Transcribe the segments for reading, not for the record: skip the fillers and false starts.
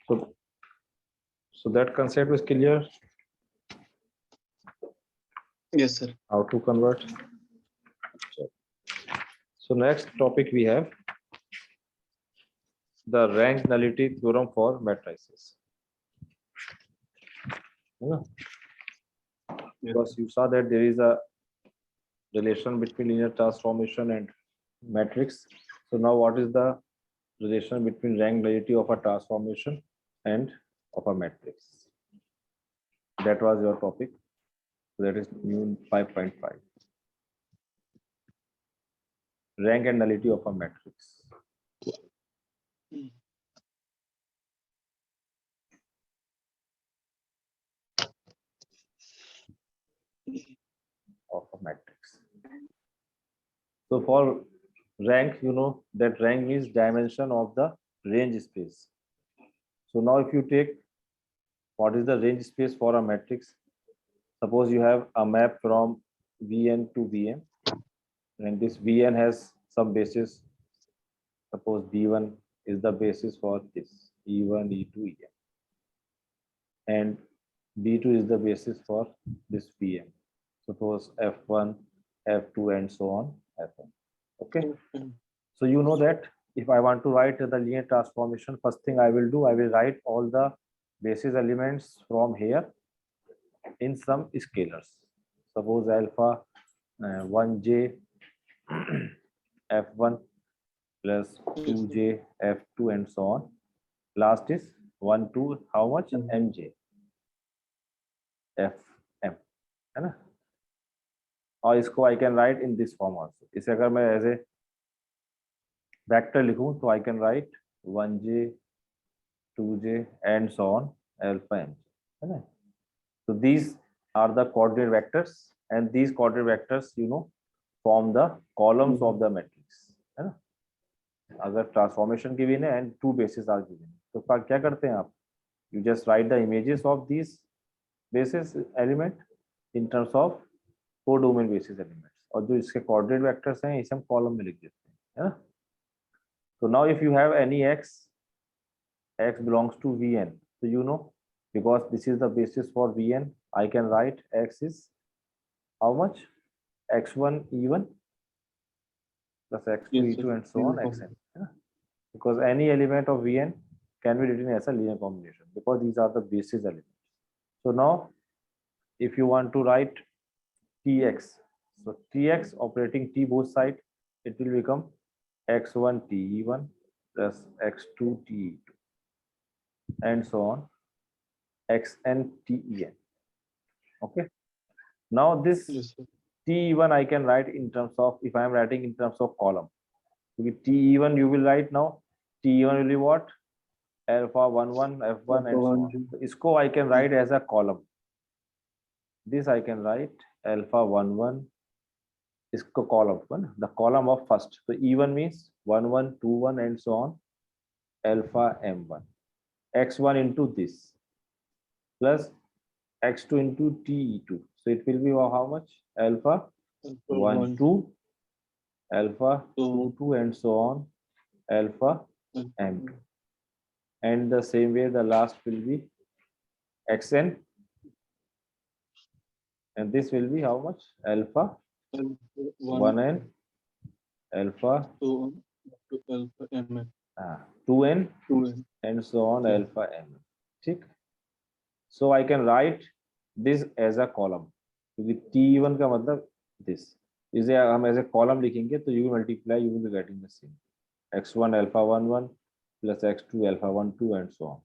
So that concept is clear. Yes, sir. How to convert. So next topic we have the rank nullity theorem for matrices. Because you saw that there is a relation between linear transformation and matrix. So now what is the relation between rank nullity of a transformation and of a matrix? That was your topic. That is new 5.5. Rank and nullity of a matrix. Of a matrix. So for rank, you know that rank is dimension of the range space. So now if you take what is the range space for a matrix, suppose you have a map from Vn to Vm, and this Vn has some basis. Suppose B1 is the basis for this E1, E2, En, and B2 is the basis for this Vm. Suppose F1, F2, and so on, Fn. Okay. So you know that if I want to write the linear transformation, first thing I will do, I will write all the basis elements from here in some scalars. Suppose alpha 1j f1 plus 2j f2 and so on. Last is 1 2 how much mj fm, है ना? और इसको I can write in this form also. इसे अगर मैं ऐसे vector लिखूं तो I can write 1j 2j and so on alpha mj, है ना? So these are the coordinate vectors, and these coordinate vectors, you know, form the columns of the matrix, है ना? अगर ट्रांसफॉर्मेशन गिवन है and two basis are given, तो क्या करते हैं आप? You just write the images of this basis element in terms of codomain basis elements, और जो इसके कोऑर्डिनेट वेक्टर्स हैं इसे हम कॉलम में लिख देते हैं, है ना? तो now if you have any x belongs to Vn, so you know, because this is the basis for Vn, I can write x is how much? x1 e1 plus x2 e2 and so on xn, because any element of Vn can be written as a linear combination because these are the basis elements. So now if you want to write tx, so tx operating t both side, it will become x1 te1 plus x2 te2 and so on xn ten. Okay, now this te1 I can write in terms of, if I am writing in terms of column, with te1 you will write now te1 will be what? Alpha 1 1 f1 and so on. So isko I can write as a column. This I can write alpha 1 1, isko column one, the column of first. So e1 means 1 1 2 1 and so on alpha m1 x1 into this plus x2 into te2. So it will be how much? Alpha 1 2 alpha 2 2 and so on alpha m2, and the same way the last will be xn, and this will be how much? Alpha 1n alpha 2n and so on alpha m. ठीक? So I can write this as a column. क्योंकि t1 का मतलब this, इसे हम ऐसे column लिखेंगे तो you will multiply, you will be getting the same x1 alpha 1 1 plus x2 alpha 1 2 and so on.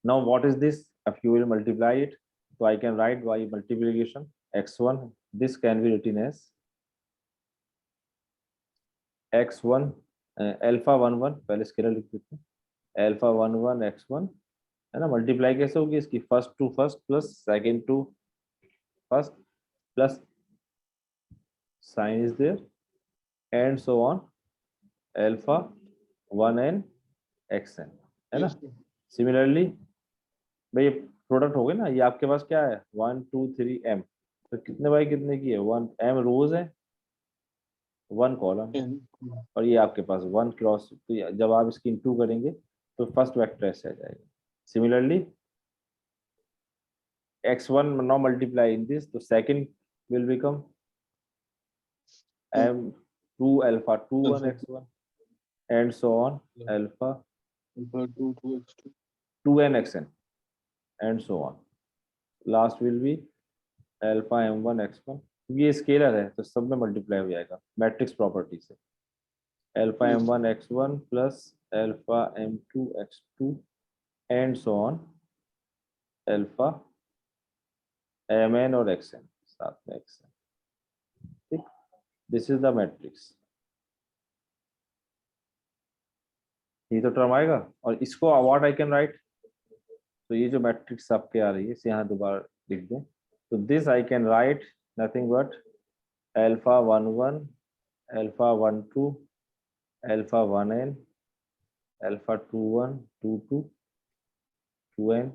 Now what is this? If you will multiply it, so I can write by multiplication x1, this can be written as x1 alpha 1 1, पहले scalar लिख देते हैं alpha 1 1 x1, है ना? Multiply कैसे होगी इसकी? First to first plus second to first plus sign is there and so on alpha 1n xn, है ना? सिमिलरली भाई प्रोडक्ट हो गए ना, ये आपके पास क्या है 1 2 3 m, तो कितने बाई कितने की है? 1 m रोज है 1 कॉलम, और ये आपके पास 1 क्रॉस, तो जब आप इसकी इंटू करेंगे तो फर्स्ट वेक्टर ऐसे आ जाएगा. Similarly, x1 now multiply in this, तो second will become m2 alpha 2 1 x1 and so on alpha alpha 2 2x2 2n xn and so on. Last will be alpha m1 x1. ये scalar है तो सब में multiply हो जाएगा matrix property से. Alpha m1 x1 plus alpha m2 x2 and so on alpha mn और xn साथ में xn. ठीक, दिस इज द मैट्रिक्स. ये तो टर्म आएगा और इसको व्हाट आई कैन राइट. तो ये जो मैट्रिक्स आपके आ रही है इसे यहाँ दोबारा लिख दें. तो this I can right nothing but alpha 1 1 alpha 1 2 alpha 1n alpha 2 1 2 2 2n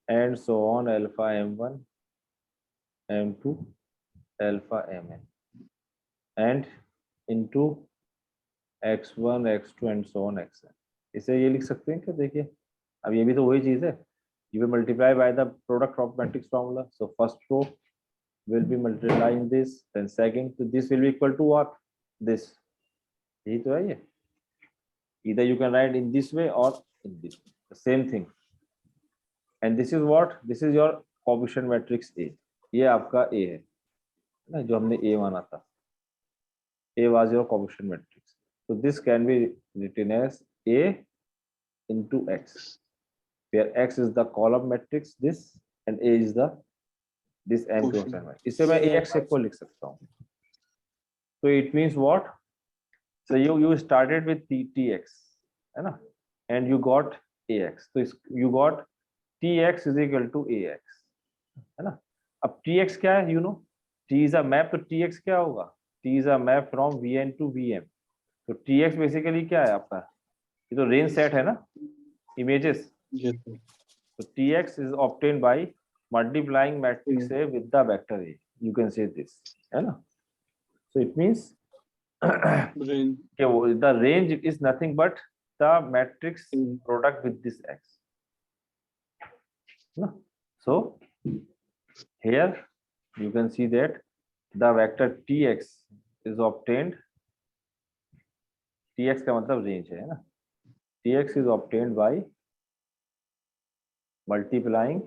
and so on alpha m1 m2 alpha mn and into x1 x2 and so on xn. इसे ये लिख सकते हैं क्या. देखिए अब ये भी तो वही चीज है. you will multiply by the product of matrix formula. So first row will be multiplying this, then second, so this will be equal to what, this. यही तो है ये. either you can write in this way or in this way. The same thing. And this is what, this is your coefficient matrix A. ये आपका A है ना, जो हमने A माना था. A was your coefficient matrix. So this can be written as A into X, where X is the column matrix this and A is the this M cross N. इसे मैं AX को लिख सकता हूँ. So it means what? So you started with TX है ना, and you got AX. So you got TX is equal to AX है ना. अब TX क्या है, you know, T is a map. तो TX क्या होगा, T is a map from Vn to Vm. तो TX बेसिकली क्या है आपका, ये तो रेंज सेट है ना, इमेजेस. तो TX is obtained by multiplying matrix A with the vector A. You can say this है ना. So it means the range is nothing but the matrix product with this X. No? So here you can see that the vector Tx is obtained. Tx का मतलब range है ना. Tx is obtained by multiplying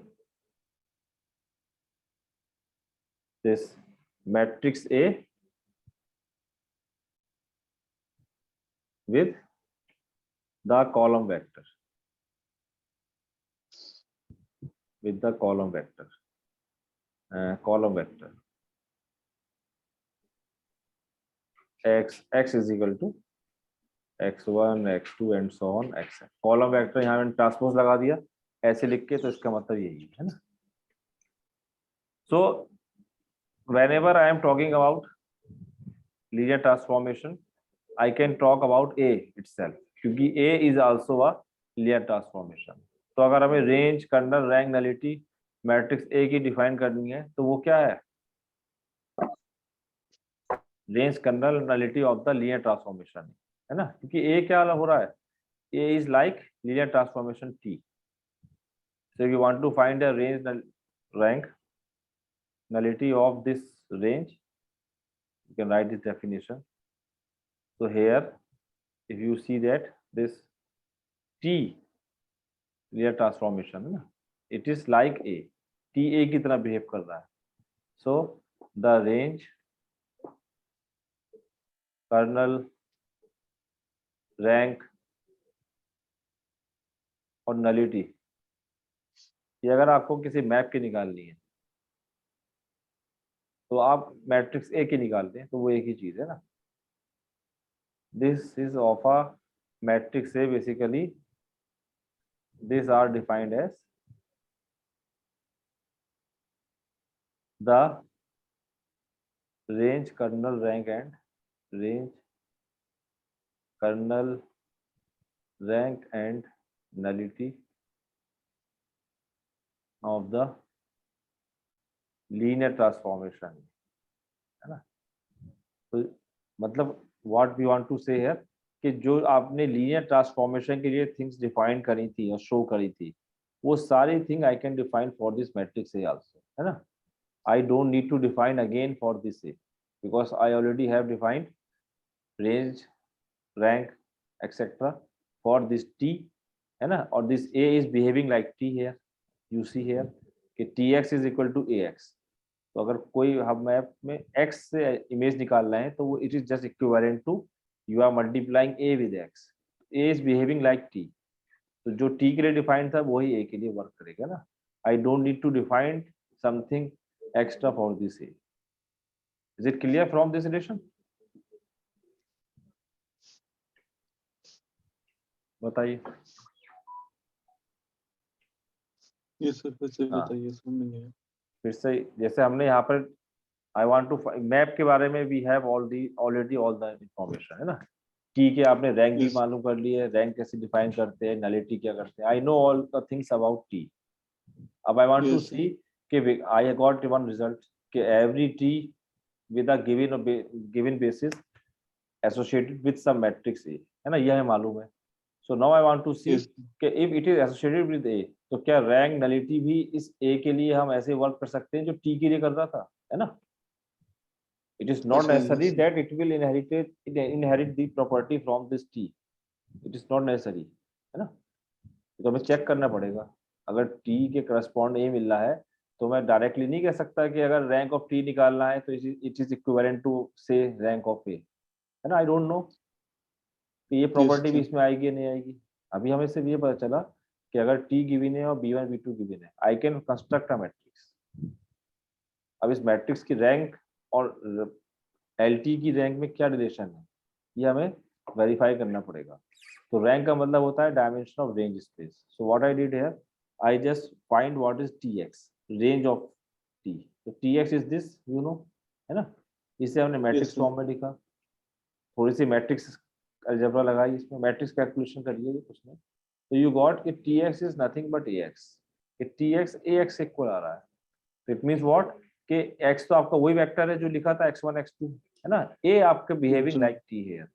this matrix A with the column vector. With the column vector. X is equal to x1 x2 and so on xn. Column vector यहाँ मैंने transpose लगा दिया ऐसे लिख के, तो इसका मतलब यही है ना. सो whenever I am talking about linear transformation, I can talk about A itself, क्योंकि A is also a linear transformation. तो अगर हमें range, kernel, rank, nullity matrix A की डिफाइन करनी है तो वो क्या है, range, kernel, nullity of the linear transformation है ना. क्योंकि A क्या हो रहा है, A is like linear transformation T. So if you want to find a range, rank, nullity of this range, you can write this definition. So here if you see that this T linear transformation है ना, it is like A. T A की तरह behave कर रहा है. So the range, kernel, rank और nullity, ये अगर आपको किसी मैप की निकालनी है तो आप मैट्रिक्स ए की निकालते हैं तो वो एक ही चीज है ना. This is of a matrix A. Basically this are defined as the range, kernel, rank and range, kernel, rank and nullity of the linear transformation है ना. तो मतलब what we want to say here कि जो आपने linear transformation के लिए things define करी थी और शो करी थी, वो सारी thing I can define for this matrix A also, है ना. I don't need to define again for this A because I already have defined range, rank, etc. for this T, है ना. और this A is behaving like T here. You see here कि Tx is equal to Ax. तो अगर कोई हम map में x से इमेज निकाल रहे हैं तो वो it is just equivalent to you are multiplying A with x. A is behaving like T. तो जो T के लिए डिफाइंड था वही A के लिए वर्क करेगा ना. I don't need to define something extra for this A. Is it clear from this relation? बताइए. ये सर फिर से हाँ. बताइए, समझ नहीं आया। फिर से जैसे हमने यहाँ पर आई वांट टू मैप के बारे में we have already all the information, है ना. टी के आपने रैंक भी Yes, मालूम कर ली है, रैंक कैसे डिफाइन करते हैं, नलिटी क्या करते हैं. I know all the things about T. अब I want to yes, see कि आई गॉट वन रिजल्ट कि every T with a given basis associated with some matrix A, है ना. यह हमें मालूम है. So now I want to see yes, कि if it is associated with A, तो क्या रैंक नलिटी भी इस ए के लिए हम ऐसे वर्क कर सकते हैं जो टी के लिए कर रहा था, है ना. It is not अच्छा, necessary yes, that it will inherit the property from this T. It is not necessary, है ना. तो हमें चेक करना पड़ेगा. अगर T के करस्पॉन्ड A मिल रहा है तो मैं डायरेक्टली नहीं कह सकता कि अगर रैंक ऑफ T निकालना है तो इट इज इक्विवेलेंट टू से रैंक ऑफ A, है ना. आई डोंट नो कि ये yes, प्रॉपर्टी भी इसमें आएगी या नहीं आएगी. अभी हमें सिर्फ ये पता चला कि अगर T गिवन है और B1 B2 गिवन है, I can construct a matrix. अब इस मैट्रिक्स की रैंक और LT की रैंक में क्या रिलेशन है ये हमें वेरीफाई करना पड़ेगा. तो रैंक का मतलब होता है dimension of range space. So what I did here, I just find what is Tx, range of T. तो Tx is this, you know, है ना. इसे हमने मैट्रिक्स sir. फॉर्म में लिखा. थोड़ी सी मैट्रिक्स अलजेब्रा लगाई, इसमें मैट्रिक्स कैलकुलेशन करिए कुछ नहीं. तो यू गॉट कि Tx is nothing but Ax. कि Tx Ax इक्वल आ रहा है. तो इट मींस व्हाट कि x तो आपका वही वेक्टर है जो लिखा था x1 x2, है ना. A आपके बिहेविंग जी, लाइक T है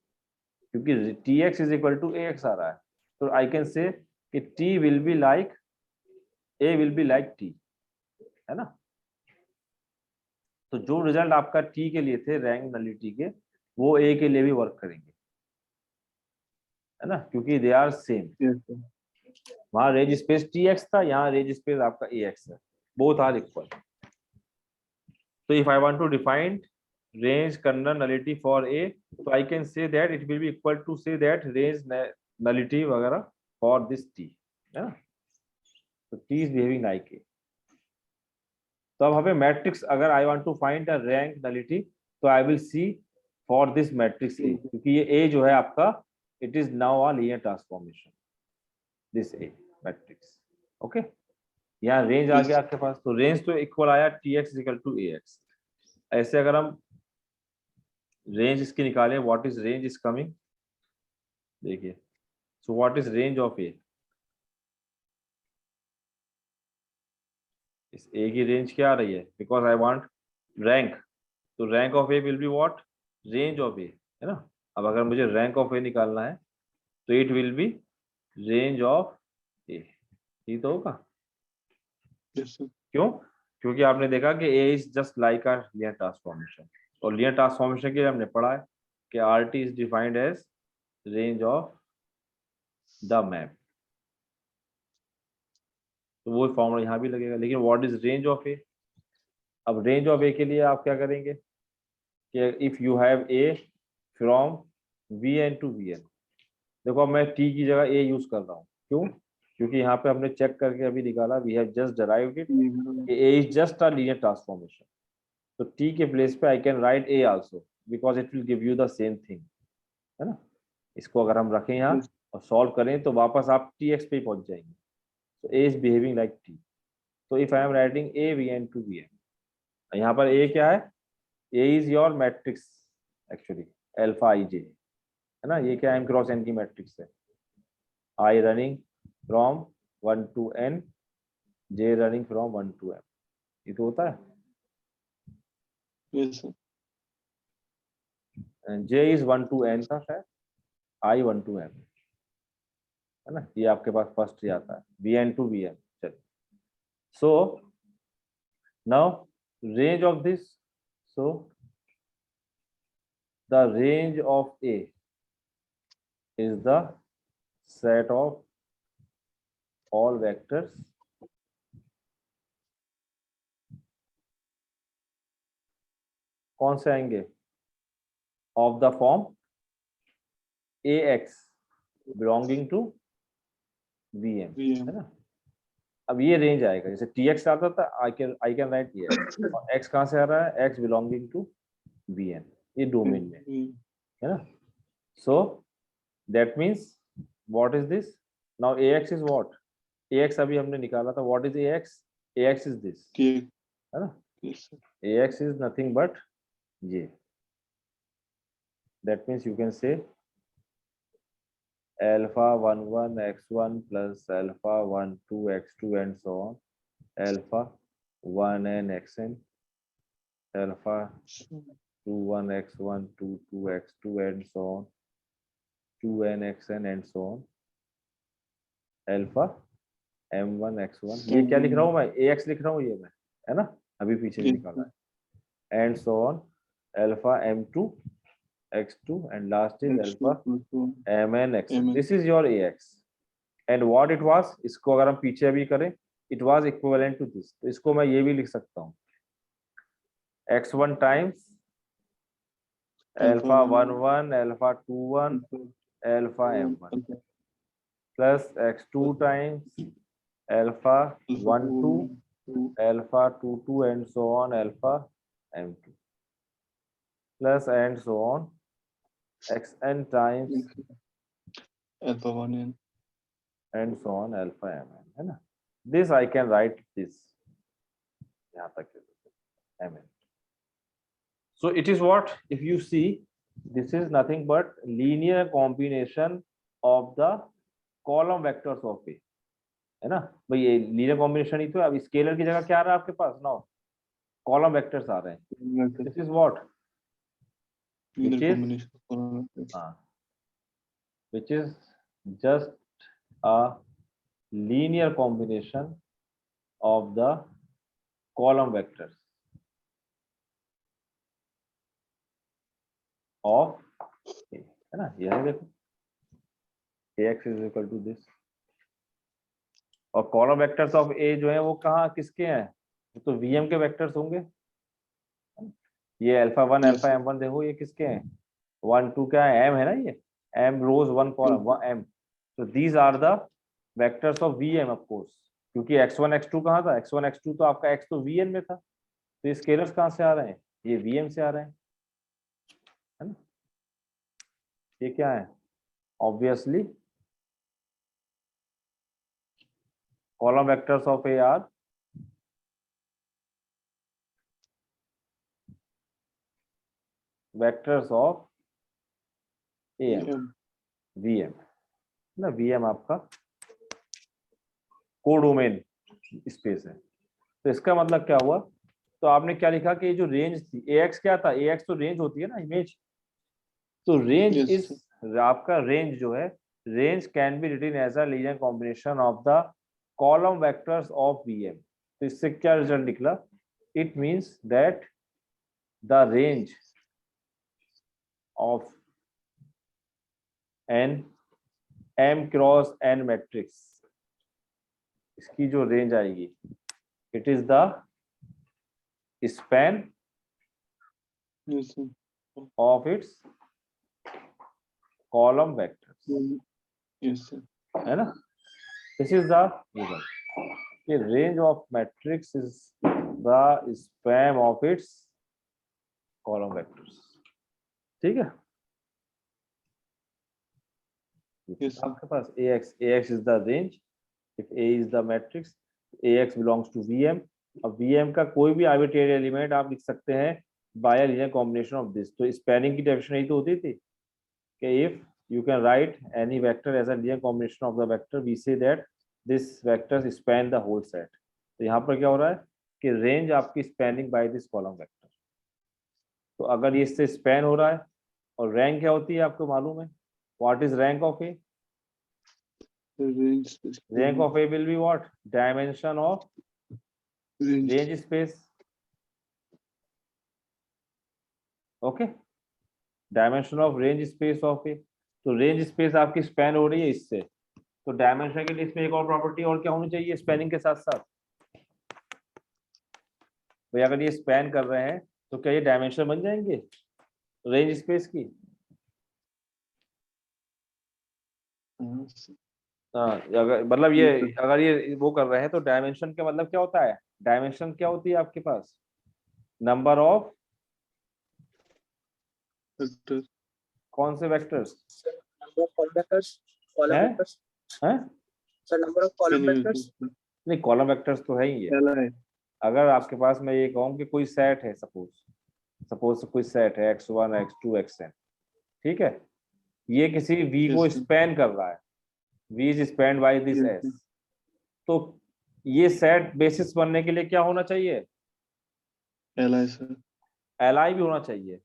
क्योंकि Tx is equal to Ax आ रहा है. तो आई कैन से कि T will be like A will be like T, है ना. तो जो रिजल्ट आपका T के लिए थे रैंक नलिटी के, वो A के लिए भी वर्क करेंगे, है ना, क्योंकि they are same. yes, sir. वहां रेंज स्पेस Tx था, यहाँ रेंज स्पेस आपका Ax है. Both are equal. So if I want to define range kernel nullity for A, so I can say that it will be equal to say that range nullity वगैरह for this T, है ना. तो T is behaving like A. तो अब हमें matrix अगर I want to find a rank nullity, तो I will see for this matrix A, क्योंकि ये A जो है आपका it is now a linear transformation, this A matrix. Okay, यहाँ रेंज आ गया आपके पास. तो रेंज तो इक्वल आया Tx इक्वल टू Ax. ऐसे अगर हम रेंज इसकी निकालें, what is range is coming, देखिए. So what is range of A, इस ए की रेंज क्या आ रही है, बिकॉज आई वांट रैंक. तो rank of A will be what, range of A, है ना. अब अगर मुझे रैंक ऑफ ए निकालना है तो it will be range of A. ये तो होगा. Yes, sir. क्यों, क्योंकि आपने देखा कि A is just like R linear transformation. और लिनियर ट्रांसफॉर्मेशन के लिए हमने पढ़ा है कि R T is defined as range of the map. तो वो फॉर्मूला यहाँ भी लगेगा. लेकिन what is range of A, अब रेंज ऑफ ए के लिए आप क्या करेंगे कि if you have A from Vn to Vn. देखो अब मैं T की जगह A यूज कर रहा हूँ. क्यों, क्योंकि यहाँ पे हमने चेक करके अभी निकाला, we have just derived it, A is just a linear transformation. तो T के प्लेस पे I can write A also because it will give you the same thing, है ना. इसको अगर हम रखें यहाँ Yes, और सॉल्व करें तो वापस आप Tx पे पहुंच जाएंगे. तो A is behaving like T. तो if I am writing A Vn to Vn, यहाँ पर A क्या है, A is your matrix actually alpha I J, है ना. ये क्या M क्रॉस N की मैट्रिक्स है. I running from 1 to N, J running from 1 to M. ये तो होता है. yes, sir. J is 1 to N था शायद. I1 to M, है ना, ये आपके पास फर्स्ट ही आता है, Vn to Vm. चलिए, so now range of this, so the range of A is the set of all vectors कौन से आएंगे, of the form Ax belonging to Vm, VM. है ना. अब ये रेंज आएगा, जैसे Tx आता था, I can राइट Tx, और x कहाँ से आ रहा है, x belonging to Vn, ये डोमेन में, VM. है ना. So that means what is this, now Ax is what, Ax अभी हमने निकाला था, what is Ax, Ax is this, TX. है ना. Yes, sir. Ax is nothing but ये, that means you can say alpha 11 x1 plus alpha 12 x2 and so on, alpha 1n xn, alpha 21 x1 22 x2 and so on, 2n xn and so on, alpha m1 x1, ये क्या लिख रहा हूँ मैं, ax लिख रहा हूँ ये मैं, है ना, अभी पीछे Yes, निकाला है, and so on, alpha m2 x2 and last is alpha mn xn. MN. This is your ax, and what it was, इसको अगर हम पीछे अभी करें, it was equivalent to this, तो इसको मैं ये भी लिख सकता हूँ, x1 times alpha 11 alpha 21 alpha m1 plus x2 times alpha 12 alpha 22 and so on alpha m2 plus and so on xn times Alpha 1n. and so on alpha mn, है ना. This I can write this, यहाँ तक mn. So it is what, if you see, this is nothing but linear combination of the column vectors of A, है ना भाई, ये linear combination ही तो है. अब स्केलर की जगह क्या आ रहा है आपके पास, now column vectors आ रहे हैं. This is what, Linear which is combination of column vectors. which is just a linear combination of the column vectors of A, है ना. यह देखो Ax is equal to this, और कॉलम वेक्टर्स ऑफ ए जो है वो कहाँ किसके हैं, तो Vm के वेक्टर्स होंगे. ये अल्फा 1 Yes. अल्फा m1 देखो ये किसके हैं, 1 2 क्या है, m है ना, ये m रोज 1 कॉलम m, तो these are the vectors of Vm of course, क्योंकि x1 x2 कहाँ था, x1 x2 तो आपका x तो Vn में था, तो ये स्केलर्स कहाँ से आ रहे हैं, ये Vm से आ रहे हैं, है ना. ये क्या है, obviously column vectors of A are vectors of AM, VM. VM ना, VM आपका कोडोमेन स्पेस है. तो इसका मतलब क्या हुआ, तो आपने क्या लिखा कि ये जो रेंज थी AX क्या था, AX तो रेंज होती है ना इमेज, तो रेंज Yes, इस आपका रेंज जो है, range can be written as a linear combination of the column vectors of VM. तो इससे क्या रिजल्ट निकला, it means that the range of an m cross n matrix, इसकी जो रेंज आएगी, it is the span Yes, sir. of its column vectors, Yes, sir. है ना. This is the result. The range of matrix is the span of its column vectors. ठीक है. Yes, sir. आपके पास AX is the range. If A is the matrix, AX belongs to VM. अब VM का कोई भी arbitrary element आप लिख सकते हैं by a linear combination of this. तो spanning की definition यही तो होती थी कि if you can write any vector as a linear combination of the vector, we say that this vectors span the whole set. तो यहाँ पर क्या हो रहा है कि range आपकी spanning by this column vector. तो अगर ये इससे span हो रहा है, और rank क्या होती है आपको मालूम है, What is rank of A? Range space. Rank of A will be what? Dimension of range. range space. Okay, dimension of range space of A. तो रेंज स्पेस आपकी स्पैन हो रही है इससे, तो डायमेंशन के लिए इसमें एक और प्रॉपर्टी और क्या होनी चाहिए स्पैनिंग के साथ साथ? भाई अगर ये स्पैन कर रहे हैं तो क्या ये डायमेंशन बन जाएंगे रेंज स्पेस की? हाँ, सर। हाँ, अगर मतलब ये अगर ये वो कर रहे हैं तो डायमेंशन का मतलब क्या होता है? डायमेंशन क्या होती है आपके पास? Number of Vector. कौन से vectors Number of column vectors, column हैं? vectors. हैं? So number of column Can you vectors. नहीं, कॉलम वेक्टर्स तो है ही है। Li. अगर आपके पास मैं ये कहूँ कि कोई सेट है, सपोज कोई सेट है x1 x2 xn, ठीक है, ये किसी v को Yes, sir. स्पैन कर रहा है, v is spanned by this Yes, s, sir. तो ये सेट बेसिस बनने के लिए क्या होना चाहिए? Li, sir. li भी होना चाहिए,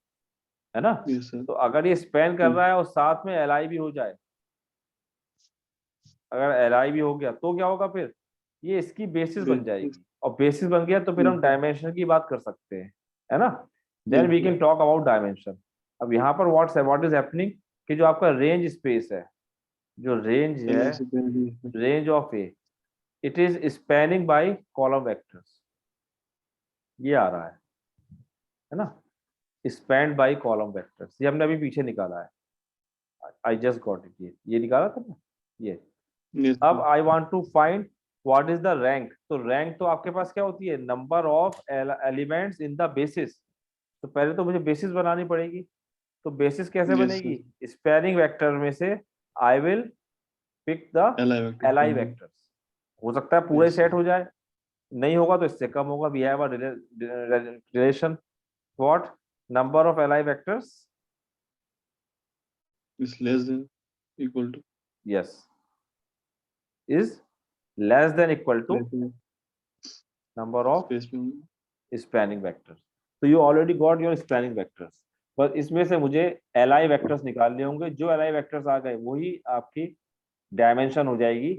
है ना? Yes, sir. तो अगर ये स्पैन कर रहा है और साथ में li भी हो जाए, अगर li भी हो गया तो क्या होगा फिर? ये इसकी बेसिस बन Basis. जाएगी, और बेसिस बन गया तो फिर हम बिल्कुल। डायमेंशन की बात कर सकते हैं, है ना? देन वी बिल्कुल। Can talk about dimension. अब यहाँ पर व्हाट इज हैपनिंग कि जो आपका रेंज स्पेस है, जो रेंज है, Li से पहले है। Range of A, it is spanning by column vectors, ये आ रहा है ना? स्पैन्ड बाय कॉलम वेक्टर्स, ये हमने अभी पीछे निकाला है, आई जस्ट गॉट इट, ये निकाला था ना ये। Yes, अब sir. I want to find what is the rank. तो रैंक तो आपके पास क्या होती है? Number of elements in the basis. तो पहले तो मुझे बेसिस बनानी पड़ेगी, तो बेसिस कैसे Yes, बनेगी? स्पैनिंग वेक्टर में से I will pick the Li vector. L I vectors. हो सकता है पूरे Yes, सेट sir. हो जाए, नहीं होगा तो इससे कम होगा। We have a relation what number of L I vectors, Is less than equal to. Yes, is less than equal to less than number of space में स्पैनिंग वेक्टर्स। तो you already got your spanning vectors, बस इसमें से मुझे L I vectors निकालने होंगे। जो L I vectors आ गए वही आपकी डायमेंशन हो जाएगी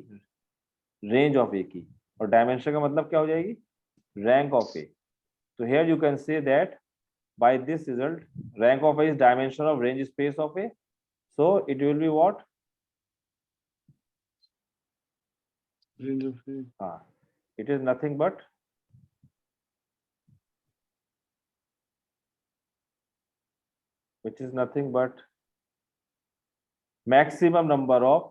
रेंज ऑफ ए की, और डायमेंशन का मतलब क्या हो जाएगी? Rank of A. तो here you can say that by this result rank of A is dimension of range space of A, so it will be what? range of A. It is nothing but maximum number of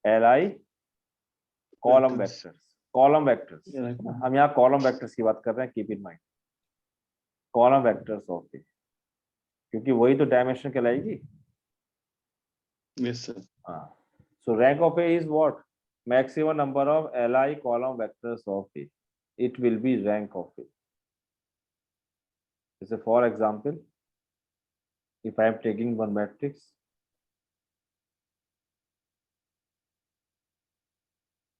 li column Vectors. vectors, column vectors। Li. हम यहाँ column vectors की बात कर रहे हैं, keep in mind column vectors of A, क्योंकि वही तो डायमेंशन कहलाएगी। Yes, sir. So rank of A is what? Maximum number of li column vectors of A. It will be rank of A. So for example, if I am taking one matrix,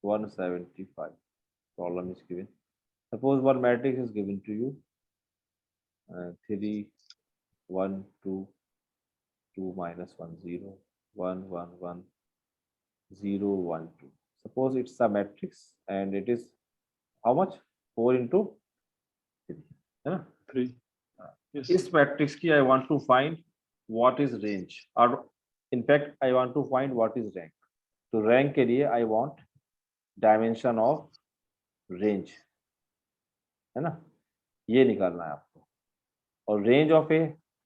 175 column is given. Suppose one matrix is given to you, 3 1 2 2 minus 1 0 1 1 1 0 1 2. Suppose it's a matrix and it is how much? 4 into 3, है ना? 3. Yes. इस matrix की I want to find what is range, or in fact I want to find what is rank. तो rank के लिए I want dimension of range, है ना? ये निकालना है आपको। और range of A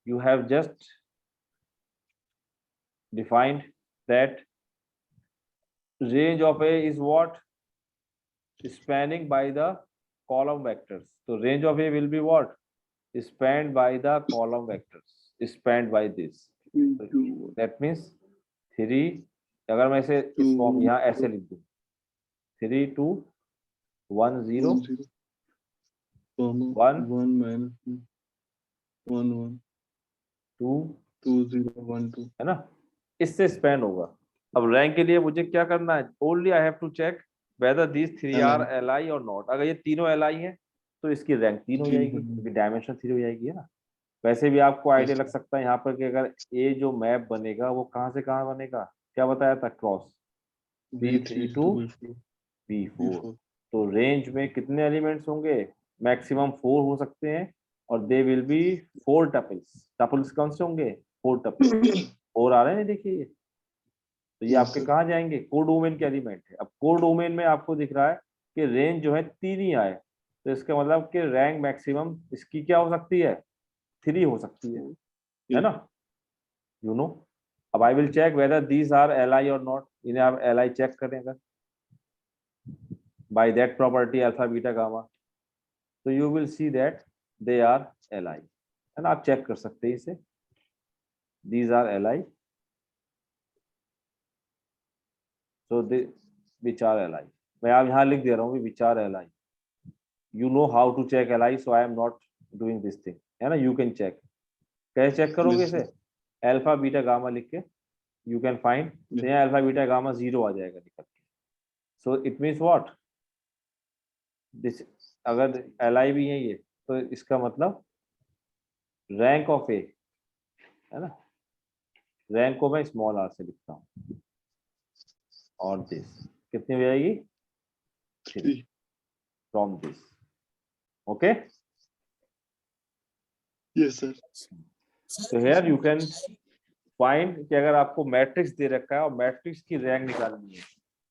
you have just defined that range of A is what? Spanning by the column vectors. So range of A will be what? Spanned by the column vectors, spanned by this. 3, 2, That means 3, अगर मैं इसे इस form यहाँ ऐसे लिख दूं, 3 2 1 0 1, 0. Comma, 1 1 minus 1, 1. 2, 2, 0, 1, 2. है ना? इससे स्पैन होगा। अब रैंक के लिए मुझे क्या करना है? Only I have to check whether these 3 are li or not. अगर ये तीनों li हैं तो इसकी रैंक 3 हो जाएगी, क्योंकि डायमेंशन 3 हो जाएगी, है ना? वैसे भी आपको आइडिया Yes, लग सकता है यहाँ पर कि अगर ये जो मैप बनेगा वो कहाँ से कहाँ बनेगा, क्या बताया था, cross B3 B3 to to B4. B4। B4. तो रेंज में कितने एलिमेंट्स होंगे, मैक्सिमम 4 हो सकते हैं, और they will be 4 tuples. Tuples कौन से होंगे, 4 टपल्स, 4 आ रहे हैं देखिए ये। तो ये Yes, आपके sir. कहाँ जाएंगे, कोर डोमेन के एलिमेंट है। अब कोर डोमेन में आपको दिख रहा है कि रेंज जो है 3 ही आए, तो इसका मतलब कि रैंक मैक्सिमम इसकी क्या हो सकती है, 3 हो सकती है ना, यू नो। अब I will check whether these are L और नॉट, इन्हें आप एल चेक करें अगर by that property alpha beta gamma, so you will see that they are li, है ना। आप चेक कर सकते हैं इसे, these are li, so they which are li, मैं आप यहाँ लिख दे रहा हूँ which are li, you know how to check li, so I am not doing this thing, है ना। you can check, कैसे चेक करोगे Yes, इसे, sir. अल्फा बीटा गामा लिख के you can find, तो Yeah. यहाँ अल्फा बीटा गामा 0 आ जाएगा निकल के, so it means what, this, अगर li भी है ये, तो इसका मतलब रैंक ऑफ ए, है ना, रैंक को मैं स्मॉल आर से लिखता हूँ, और दिस कितनी हो जाएगी, 3 3. From this, okay. Yes, sir. तो हेयर यू कैन फाइंड कि अगर आपको मैट्रिक्स दे रखा है और मैट्रिक्स की रैंक निकालनी है,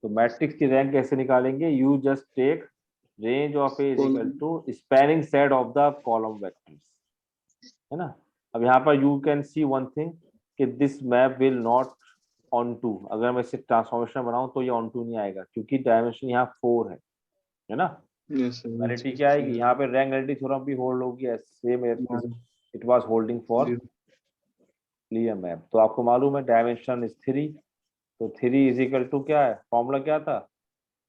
तो मैट्रिक्स की रैंक कैसे निकालेंगे, you just take range of A is equal Column. To spanning set of the column vectors, है ना। अब यहाँ पर you can see one thing कि this map will not onto, अगर मैं इसे ट्रांसफॉर्मेशन बनाऊं तो ये ऑन टू नहीं आएगा, क्योंकि डायमेंशन यहाँ 4 है ना। Yes, sir. नलिटी Yes, क्या आएगी, yes. यहाँ पे रैंक नलिटी थ्योरम भी होल्ड होगी, same One, it was holding for 0. Clear map. तो आपको मालूम है डायमेंशन इज 3, तो 3 इज इक्वल टू क्या है, फॉर्मूला क्या था,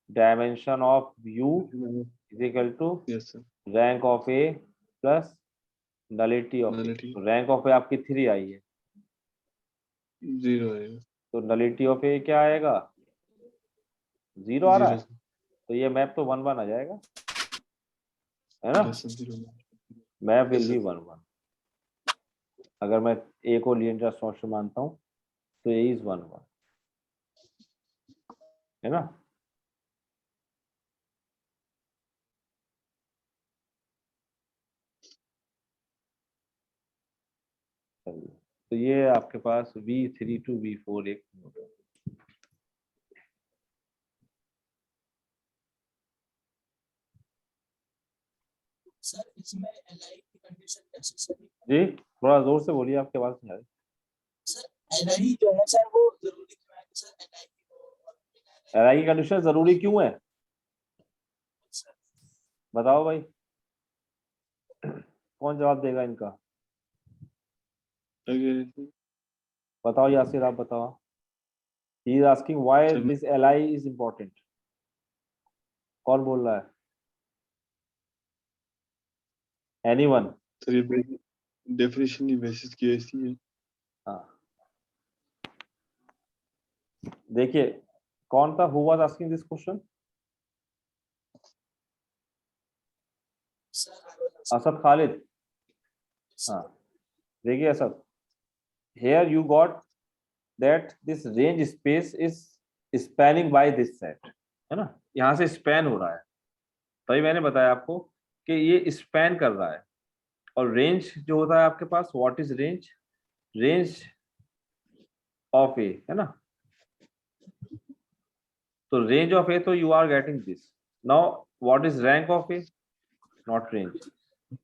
dimension of U is equal to Yes, sir. Rank of A plus nullity of A. Nullity. Rank of A आपकी 3 आई है, 0 आएगा. तो नलिटी ऑफ ए क्या आएगा, 0 आ रहा 0, है, sir. तो ये मैप तो 1 1 आ जाएगा, है ना। Yes, sir. 0. Map will Yes, be sir. 1 1, अगर मैं ए को लीनियर ट्रांसफॉर्मेशन मानता हूँ तो ए इज 1 1, है ना। चलिए, तो ये आपके पास V3 to V4 एक नोट है। सर इसमें एलआई की कंडीशन नेसेसरी, जी थोड़ा जोर से बोलिए, आपके आवाज नहीं आ रही। सर एलआई जो है सर वो जरूरी क्यों है कि सर एलआई की एलआई की कंडीशन जरूरी क्यों है, बताओ भाई, कौन जवाब देगा इनका, अगर बताओ यासिर, आप बताओ। He is asking why sir this LI is important, कौन बोल रहा है, एनीवन। सर ये डेफिनेशन की बेसिस की ऐसी है. हाँ देखिए, कौन था who was asking this question, Asad Khalid. हाँ देखिए Asad, here you got that this range space is spanning by this set, है ना, यहाँ से स्पैन हो रहा है, तभी मैंने बताया आपको कि ये स्पैन कर रहा है। और रेंज जो होता है आपके पास, what is range, range of A, है ना, तो रेंज ऑफ ए, तो you are getting this. Now what is rank of A, not range,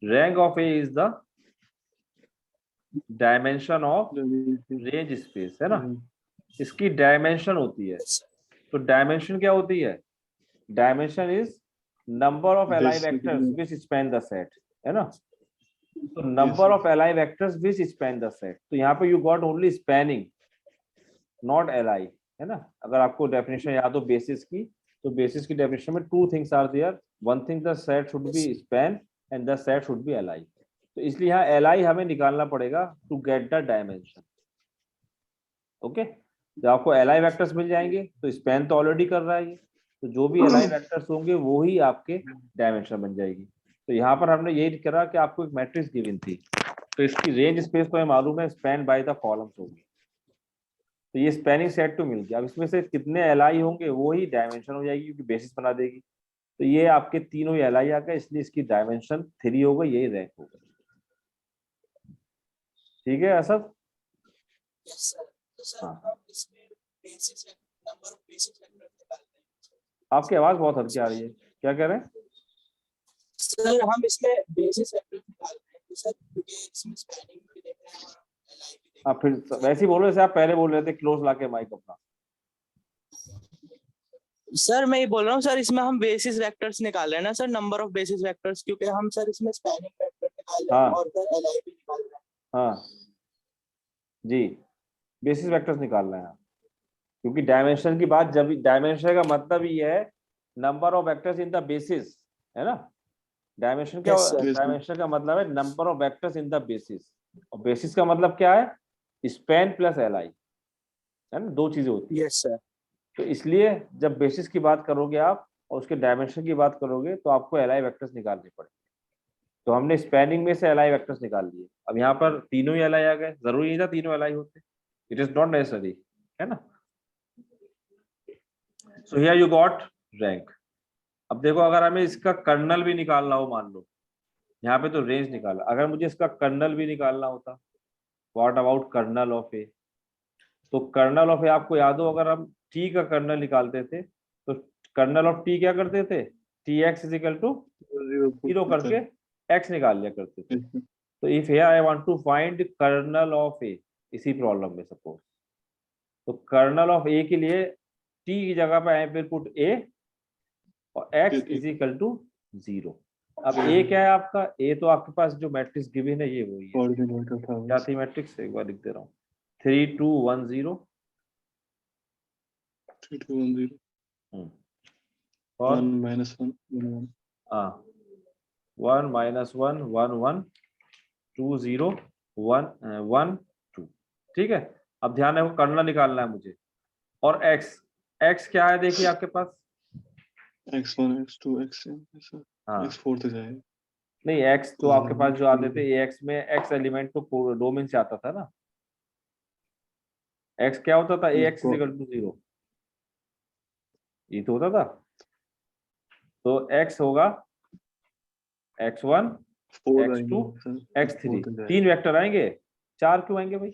rank of A is the dimension of range space, है ना, इसकी डायमेंशन होती है। तो डायमेंशन क्या होती है, dimension is number of ally vectors which span the set, है ना, तो number of ally vectors which span the set. तो यहाँ पे you got only spanning, not ally, है ना। अगर आपको डेफिनेशन याद हो बेसिस की, तो बेसिस की डेफिनेशन में 2 things are there, one thing the set should be span and the set should be LI. तो इसलिए यहाँ एलाई हमें निकालना पड़ेगा to get the dimension, okay. जब आपको एलाई वेक्टर्स मिल जाएंगे तो स्पैन तो ऑलरेडी कर रहा है ये, तो जो भी एलाई वेक्टर्स होंगे वो ही आपके डायमेंशन बन जाएगी। तो यहाँ पर हमने यही करा कि आपको एक मैट्रिक्स गिवन थी, तो इसकी रेंज स्पेस तो हमें मालूम है, स्पैन बाय द कॉलम्स होगी। तो ये स्पैनिंग सेट तो मिल गया। अब इसमें से कितने एलआई होंगे वो ही डायमेंशन हो जाएगी, क्योंकि बेसिस बना देगी। तो ये आपके तीनों ही एलआई आ गए, इसलिए इसकी डायमेंशन 3 होगा, यही रैंक होगा। ठीक है असद? Yes, sir. तो सर हाँ। हम इसमें basis number of basis vector निकालते हैं। आपकी आवाज बहुत हल्की आ रही है, क्या कह रहे हैं? सर हम इसमें बेसिस वेक्टर निकालते हैं सर, क्योंकि इसमें स्पैनिंग भी देख रहे हैं और एलआई भी देख आप फिर वैसे ही बोलो जैसे आप पहले बोल रहे थे, क्लोज लाके माइक अपना। सर मैं ये बोल रहा हूँ सर, इसमें हम बेसिस वेक्टर्स निकाल रहे हैं ना sir, number of basis vectors, क्योंकि हम सर इसमें स्पैनिंग वेक्टर निकाल रहे हैं हाँ। और सर एलआई भी निकाल रहे हैं। हाँ जी, बेसिस वेक्टर्स निकालना है, क्योंकि डायमेंशन की बात, जब डायमेंशन का मतलब ये है number of vectors in the basis, है ना? डायमेंशन क्या? Yes, sir. Yes, sir. Dimension का मतलब है number of vectors in the basis, और बेसिस का मतलब क्या है? स्पैन प्लस एलआई, है ना? दो चीजें होती है। Yes, sir. तो इसलिए जब बेसिस की बात करोगे आप और उसके डायमेंशन की बात करोगे तो आपको एलआई वेक्टर्स निकालने पड़ेंगे। तो हमने स्पैनिंग में से एलआई वेक्टर्स निकाल लिए। अब यहाँ पर तीनों ही एलआई आ गए, जरूरी नहीं था तीनों एलआई होते, इट इज नॉट नेसेसरी, है ना? So here you got rank. अब देखो, अगर हमें इसका कर्नल भी निकालना हो, मान लो यहाँ पे तो रेंज निकाला, अगर मुझे इसका कर्नल भी निकालना होता, what about colonel of A? तो कर्नल ऑफ ए आपको याद हो, अगर हम टी का कर्नल निकालते थे तो कर्नल ऑफ टी क्या करते थे? T x is equal to 0 करके एक्स निकाल लिया करते थे। Yes, sir. तो if here I want to find kernel of A, इसी प्रॉब्लम में सपोज, तो कर्नल ऑफ ए के लिए टी की जगह पे आई विल पुट ए और एक्स इज इक्वल टू 0। अब ए क्या है आपका? ए तो आपके पास जो मैट्रिक्स गिवन है ये वही है। Coordinator था क्या बस. थी मैट्रिक्स? एक बार लिख दे रहा हूँ, 3 2 1 0 3 2 1 0. और 1 minus 1 1 1. 1 minus 1 1 1 2 0 1 1 2। ठीक है, अब ध्यान रखो, कर्नल निकालना है मुझे। और एक्स, एक्स क्या है देखिए आपके पास? x1 x2 xn ऐसा. हाँ, x4 तक जाएगा. नहीं एक्स तो आपके पास जो आते थे, एक्स में एक्स एलिमेंट तो डोमेन से आता था ना। एक्स क्या होता था? ए एक्स इज इक्वल टू 0, ये तो होता था। तो एक्स होगा x1 4 x2 आएंगे सर. x3, 4 तक जाएगा. 3 वेक्टर आएंगे। 4 क्यों आएंगे भाई?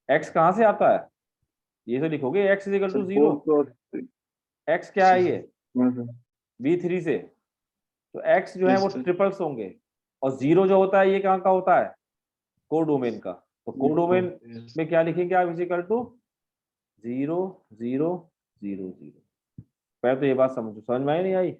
x कहाँ से आता है? ये तो लिखोगे x is equal to 0। 4 cross 3. x क्या है? ये हाँ सर. v3 से। तो x जो है Yes, वो sir. ट्रिपल्स होंगे, और 0 जो होता है ये कहाँ का होता है? कोडोमेन का। तो कोडोमेन Yes. में क्या लिखेंगे आप? Is equal to 0 0 0 0। पहले तो ये बात समझो, समझ में आई नहीं आई?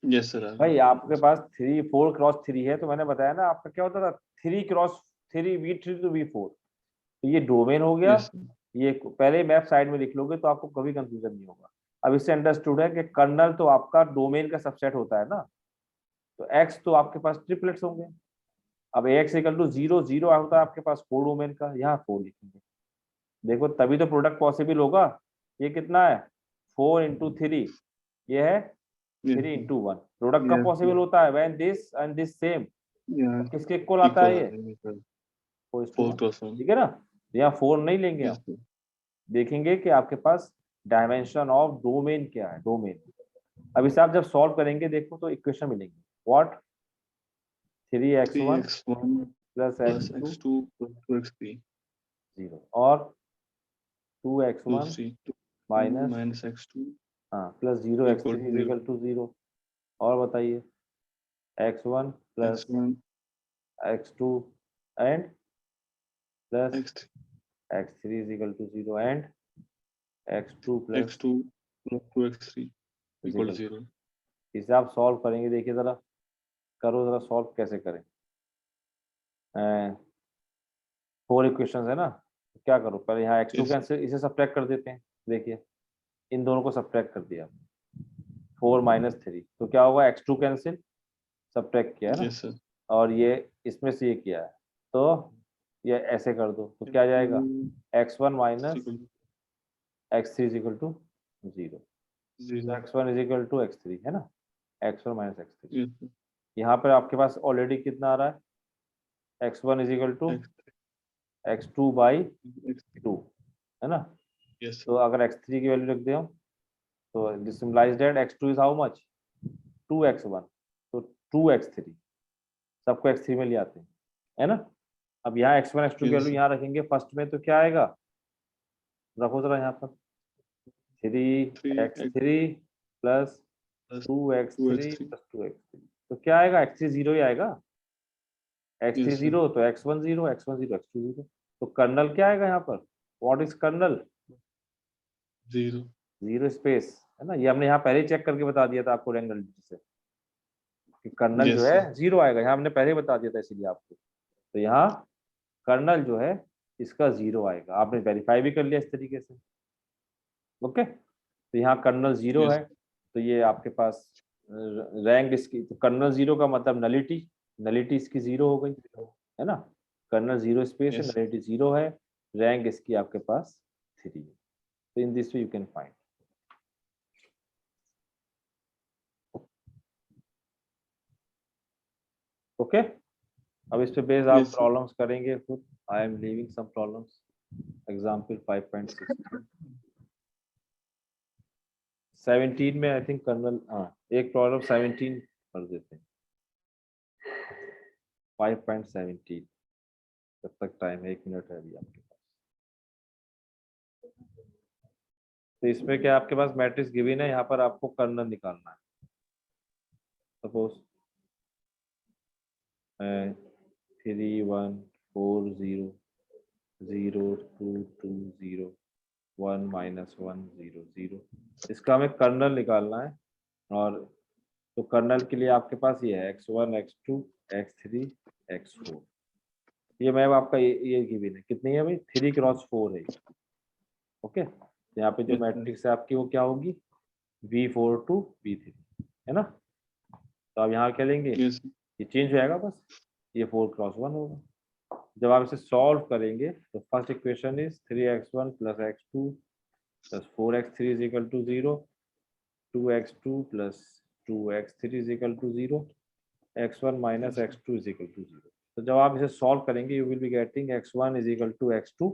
Yes, sir. भाई आपके पास 3 4 क्रॉस 3 है, तो मैंने बताया ना आपका क्या होता था, 3 क्रॉस 3 v3 टू v4। तो ये डोमेन हो गया। Yes, sir. ये पहले मैप साइड में लिख लोगे तो आपको कभी कंफ्यूजन नहीं होगा। अब इससे अंडरस्टूड है कि कर्नल तो आपका डोमेन का सबसेट होता है ना। तो एक्स तो आपके पास ट्रिपलेट्स होंगे। अब एक्स इक्वल टू 0 0 होता है आपके पास फोर डोमेन का, यहाँ 4 लिखेंगे। देखो तभी तो प्रोडक्ट पॉसिबल होगा। ये कितना है? 4 इंटू 3, ये है Yes, 3 sir. इंटू 1। प्रोडक्ट कब Yes, पॉसिबल sir. होता है? When this and this same. Yeah. किसके इक्वल आता है Equal ये? आएंगे सर. 4:1, 4 cross 1. ठीक है ना? यहाँ 4 नहीं लेंगे Yes, हम, sir. देखेंगे कि आपके पास डायमेंशन ऑफ डोमेन क्या है, डोमेन। अब इसे आप जब सॉल्व करेंगे देखो तो इक्वेशन मिलेंगी, what? 3x1 3x1 plus plus x2 x2 plus 2x3 0 और 2x1 plus 3 2 minus, minus x2 हाँ plus 0 equal x3 to is 0. Equal to 0। और बताइए, x1 plus x1 x2 and plus x3 x3 is equal to 0 and x2 plus x2 plus 2x3 is equal equal to to. 0. इसे आप solve करेंगे, देखिए जरा, करो जरा सॉल्व कैसे करें। 4 इक्वेशंस है ना, तो क्या करो, पहले यहाँ x2 Yes, कैंसिल, इसे सब्ट्रैक्ट कर देते हैं। देखिए इन दोनों को सब्ट्रैक्ट कर दिया, 4 माइनस 3, तो क्या होगा? x2 कैंसिल, सब्ट्रैक्ट किया है ना, yes, sir. और ये इसमें से ये किया है, तो ये ऐसे कर दो तो क्या जाएगा? x1 minus Equal to x3 is equal to 0। 0. x1 is equal to x3, है ना? x1 minus x3। Yes, sir. यहाँ पर आपके पास ऑलरेडी कितना आ रहा है? x1 is equal to X3, x2 by X3. 2, है ना? Yes, sir. तो अगर x3 की वैल्यू रख दे हम, तो this symbolize that x2 is how much, 2x1, तो 2x3, सबको x3 में ले आते हैं, है ना? अब यहाँ x1 x2 की Yes, वैल्यू sir. यहाँ रखेंगे फर्स्ट में, तो क्या आएगा, रखो जरा यहाँ पर, 3x3 plus Plus 2x3 2x3. Plus 2x3, तो क्या आएगा, x3 0 ही आएगा, x3 Yes, sir. 0 तो x1 0, x1 0 x2 0, तो कर्नल क्या आएगा यहाँ पर, व्हाट इज कर्नल, 0. 0 स्पेस, है ना? ये हमने यहाँ पहले ही चेक करके बता दिया था आपको रैंगल से कि कर्नल जो Yes, है sir. 0 आएगा, यहाँ हमने पहले ही बता दिया था इसीलिए आपको, तो यहाँ कर्नल जो है इसका 0 आएगा, आपने वेरीफाई भी कर लिया इस तरीके से, ओके? तो यहाँ कर्नल 0 Yes. है, तो ये आपके पास रैंक इसकी, तो कर्नल 0 का मतलब नलिटी, नलिटी इसकी 0 हो गई, है ना? कर्नल 0 स्पेस है, Yes. नलिटी 0 है, रैंक इसकी आपके पास 3 है, तो in this way you can find, okay? अब इस पे बेस आप Yes, sir. प्रॉब्लम्स करेंगे खुद, I am leaving some problems, example 5.6 17 में आई थिंक कर्नल, हाँ एक प्रॉब्लम 17 कर देते हैं, 5.17, जब तक टाइम है 1 मिनट है अभी आपके पास। तो इसमें क्या आपके पास मैट्रिक्स गिवन है, यहाँ पर आपको कर्नल निकालना है, सपोज 3 1 4 0 0 2 2 0 1 -1 0 0, इसका हमें कर्नल निकालना है, और तो कर्नल के लिए आपके पास ये है x1 x2 x3 x4, ये मैम आपका ये गिवन है, कितनी है भाई, 3x4 है, ओके? तो यहाँ पे जो Yes, sir. मैट्रिक्स है आपकी वो क्या होगी, V4 to V3, है ना? तो आप यहाँ क्या लेंगे, Yes, sir. ये चेंज हो जाएगा बस, ये 4x1 होगा, जब आप इसे सॉल्व करेंगे तो first equation is 3x1 plus x2 plus 4x3 is equal to 0, 2x2 plus 2x3 is equal to 0, x1 minus Yes, sir. x2 is equal to 0, तो जब आप इसे सॉल्व करेंगे you will be getting x1 is equal to x2